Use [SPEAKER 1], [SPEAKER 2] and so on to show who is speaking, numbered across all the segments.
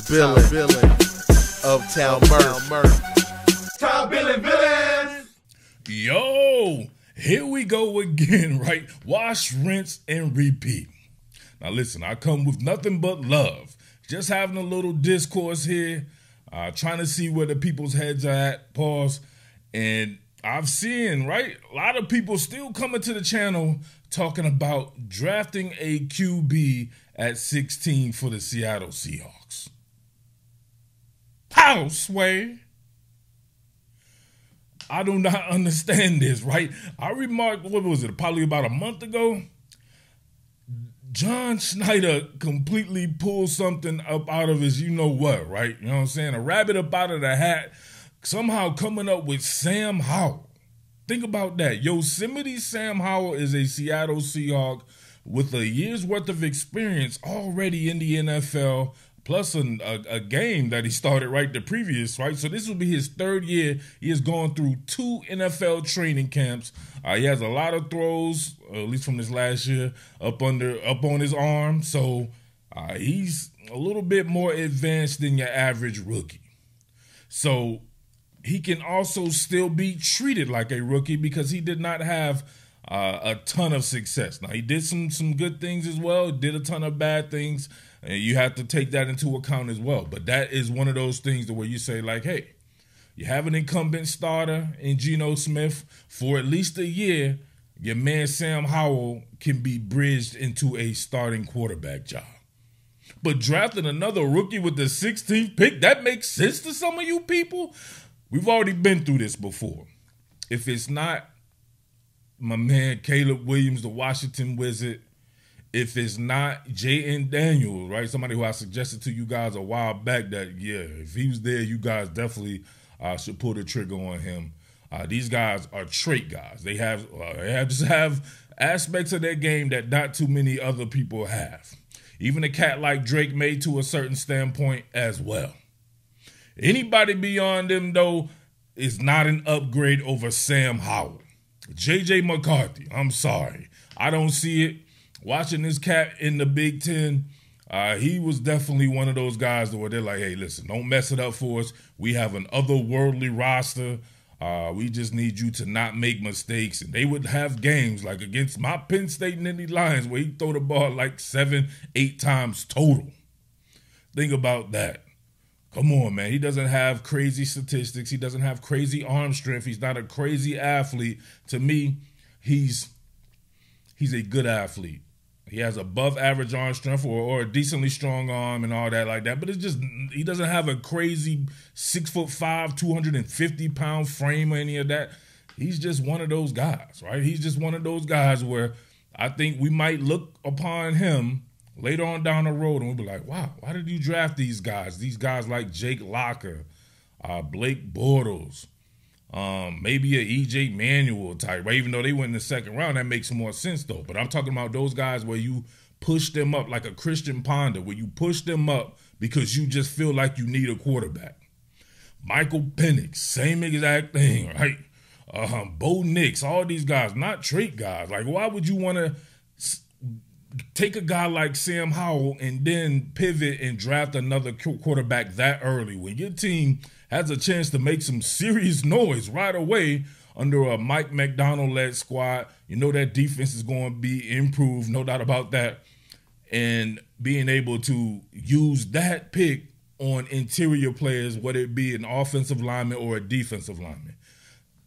[SPEAKER 1] Billin, Uptown Murf.
[SPEAKER 2] Top Billin.
[SPEAKER 3] Yo, here we go again, right? Wash, rinse, and repeat. Now listen, I come with nothing but love. Just having a little discourse here, trying to see where the people's heads are at, pause. And I've seen, right, a lot of people still coming to the channel talking about drafting a QB at 16 for the Seattle Seahawks. How, Sway? I do not understand this, right? I remarked, what was it, probably about a month ago? John Schneider completely pulled something up out of his you-know-what, right? You know what I'm saying? A rabbit up out of the hat, somehow coming up with Sam Howell. Think about that. Yosemite Sam Howell is a Seattle Seahawk with a year's worth of experience already in the NFL, plus a game that he started the previous, right? So this will be his third year. He has gone through 2 NFL training camps. He has a lot of throws, at least from this last year, up on his arm. So he's a little bit more advanced than your average rookie. So he can also still be treated like a rookie because he did not have a ton of success. Now, he did some good things as well, did a ton of bad things, and you have to take that into account as well. But that is one of those things where you say, like, hey, you have an incumbent starter in Geno Smith for at least a year. Your man Sam Howell can be bridged into a starting quarterback job. But drafting another rookie with the 16th pick, that makes sense to some of you people? We've already been through this before. If it's not my man Caleb Williams, the Washington Wizard, if it's not Jayden Daniels, right? Somebody who I suggested to you guys a while back that, yeah, if he was there, you guys definitely should pull the trigger on him. These guys are trait guys. They just have aspects of their game that not too many other people have. Even a cat like Drake made to a certain standpoint as well. Anybody beyond them, though, is not an upgrade over Sam Howell. J.J. McCarthy, I'm sorry. I don't see it. Watching this cat in the Big Ten, he was definitely one of those guys where they're like, hey, listen, don't mess it up for us. We have an otherworldly roster. We just need you to not make mistakes. And they would have games like against my Penn State and Indy Lions where he throw the ball like 7-8 times total. Think about that. Come on, man. He doesn't have crazy statistics. He doesn't have crazy arm strength. He's not a crazy athlete. To me, he's a good athlete. He has above average arm strength or a decently strong arm and all that like that. But it's just, he doesn't have a crazy 6'5", 250-pound frame or any of that. He's just one of those guys, right? He's just one of those guys where I think we might look upon him later on down the road and we'll be like, wow, why did you draft these guys? These guys like Jake Locker, Blake Bortles, maybe a E.J. Manuel type, right? Even though they went in the second round, that makes more sense though. But I'm talking about those guys where you push them up like a Christian Ponder, where you push them up because you just feel like you need a quarterback. Michael Penix, same exact thing, right? Bo Nix, all these guys, not trait guys. Like, why would you want to take a guy like Sam Howell and then pivot and draft another quarterback that early when your team has a chance to make some serious noise right away under a Mike McDonald-led squad? You know that defense is going to be improved, no doubt about that. And being able to use that pick on interior players, whether it be an offensive lineman or a defensive lineman.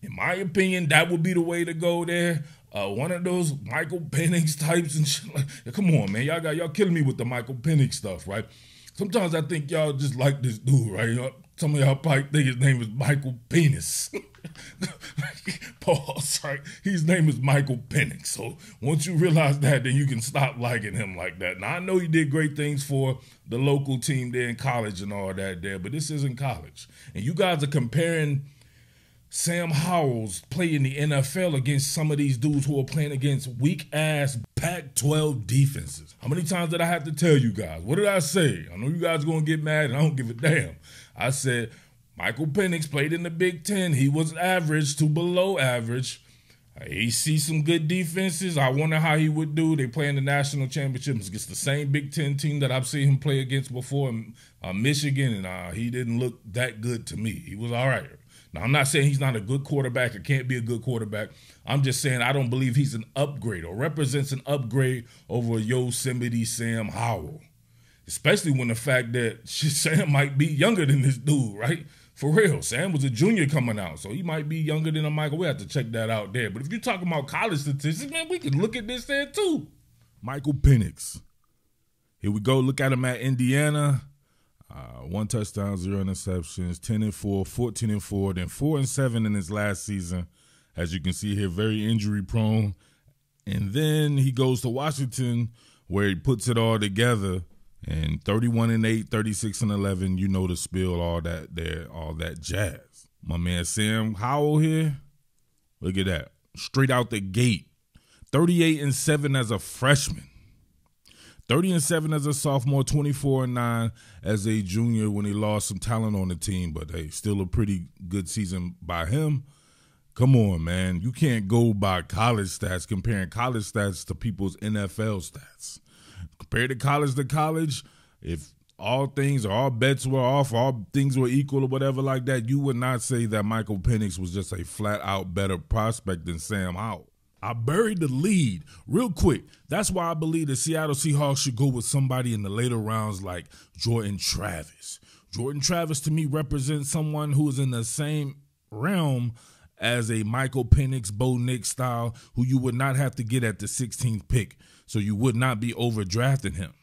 [SPEAKER 3] In my opinion, that would be the way to go there. One of those Michael Penix types and shit. Like, come on, man. Y'all killing me with the Michael Penix stuff, right? Sometimes I think y'all just like this dude, right? Some of y'all probably think his name is Michael Penis. Pause, right? His name is Michael Penix. So once you realize that, then you can stop liking him like that. Now, I know he did great things for the local team there in college and all that there, but this isn't college. And you guys are comparing Sam Howell's play in the NFL against some of these dudes who are playing against weak-ass Pac-12 defenses. How many times did I have to tell you guys? What did I say? I know you guys are going to get mad, and I don't give a damn. I said Michael Penix played in the Big Ten. He was average to below average. He sees some good defenses. I wonder how he would do. They play in the national championships against the same Big Ten team that I've seen him play against before, Michigan, and he didn't look that good to me. He was all right. Now, I'm not saying he's not a good quarterback or can't be a good quarterback. I'm just saying I don't believe he's an upgrade or represents an upgrade over Yosemite Sam Howell, especially when the fact that Sam might be younger than this dude, right? For real, Sam was a junior coming out, so he might be younger than a Michael. We have to check that out there. But if you're talking about college statistics, man, we can look at this there too. Michael Penix. Here we go. Look at him at Indiana. 1 touchdown, 0 interceptions, 10-4, 14-4, then 4-7 in his last season. As you can see here, very injury prone. And then he goes to Washington, where he puts it all together. And 31-8, 36-11, you know the spiel, all that there, all that jazz. My man Sam Howell here, look at that. Straight out the gate. 38-7 as a freshman. 30-7 as a sophomore, 24-9 as a junior when he lost some talent on the team. But hey, still a pretty good season by him. Come on, man. You can't go by college stats, comparing college stats to people's NFL stats. Compared to college, if all bets were off, all things were equal or whatever like that, you would not say that Michael Penix was just a flat-out better prospect than Sam Howell. I buried the lead real quick. That's why I believe the Seattle Seahawks should go with somebody in the later rounds like Jordan Travis. Jordan Travis, to me, represents someone who is in the same realm as a Michael Penix, Bo Nix style, who you would not have to get at the 16th pick. So you would not be overdrafting him.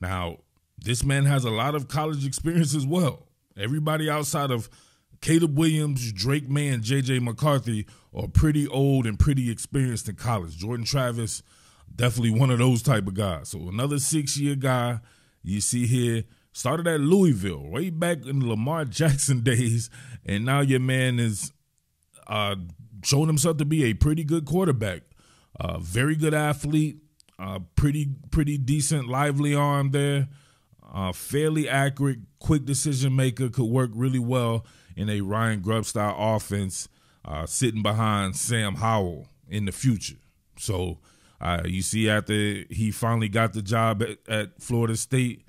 [SPEAKER 3] Now, this man has a lot of college experience as well. Everybody outside of Caleb Williams, Drake May, and J.J. McCarthy are pretty old and pretty experienced in college. Jordan Travis, definitely one of those type of guys. So another 6-year guy you see here, started at Louisville way back in the Lamar Jackson days, and now your man is showing himself to be a pretty good quarterback. Very good athlete. Pretty decent, lively arm there. Fairly accurate, quick decision maker. Could work really well in a Ryan Grubb style offense, sitting behind Sam Howell in the future. So you see, after he finally got the job at Florida State,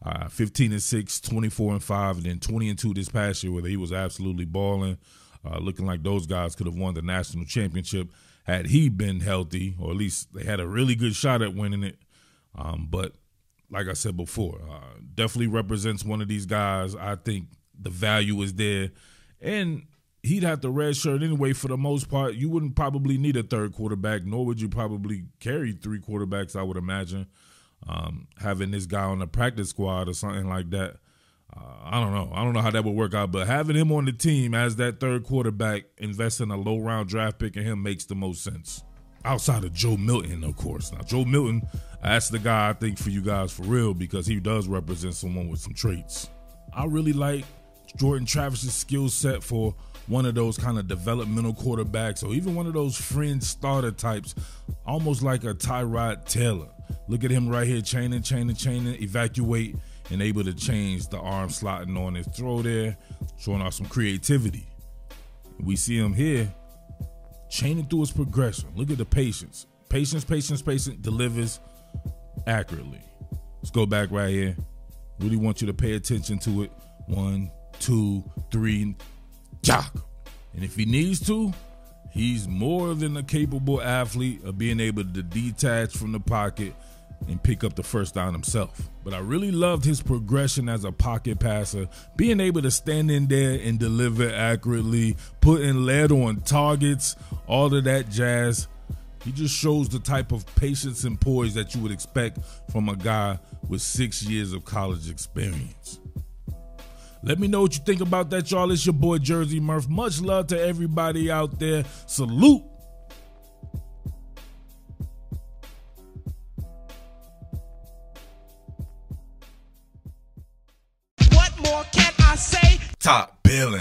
[SPEAKER 3] 15-6, 24-5, and then 20-2 this past year, where he was absolutely balling, looking like those guys could have won the national championship had he been healthy, or at least they had a really good shot at winning it. But like I said before, definitely represents one of these guys. I think the value is there. And he'd have to redshirt anyway for the most part. You wouldn't probably need a third quarterback, nor would you probably carry 3 quarterbacks, I would imagine. Having this guy on the practice squad or something like that. I don't know. I don't know how that would work out, but having him on the team as that third quarterback, investing a low-round draft pick in him makes the most sense. Outside of Joe Milton, of course. Now, Joe Milton, that's the guy I think for you guys for real, because he does represent someone with some traits. I really like Jordan Travis's skill set for one of those kind of developmental quarterbacks, or even one of those fringe starter types, almost like a Tyrod Taylor. Look at him right here, chaining, evacuate, and able to change the arm slotting on his throw there, showing off some creativity. We see him here chaining through his progression. Look at the patience. Patience, delivers accurately. Let's go back right here. Really want you to pay attention to it. 1, 2, 3, jock. And if he needs to, he's more than a capable athlete of being able to detach from the pocket and pick up the first down himself. But I really loved his progression as a pocket passer, being able to stand in there and deliver accurately, putting lead on targets, all of that jazz. He just shows the type of patience and poise that you would expect from a guy with 6 years of college experience. Let me know what you think about that, y'all. It's your boy Jersey Murf. Much love to everybody out there. Salute.
[SPEAKER 2] What more can I say?
[SPEAKER 1] Top Billin.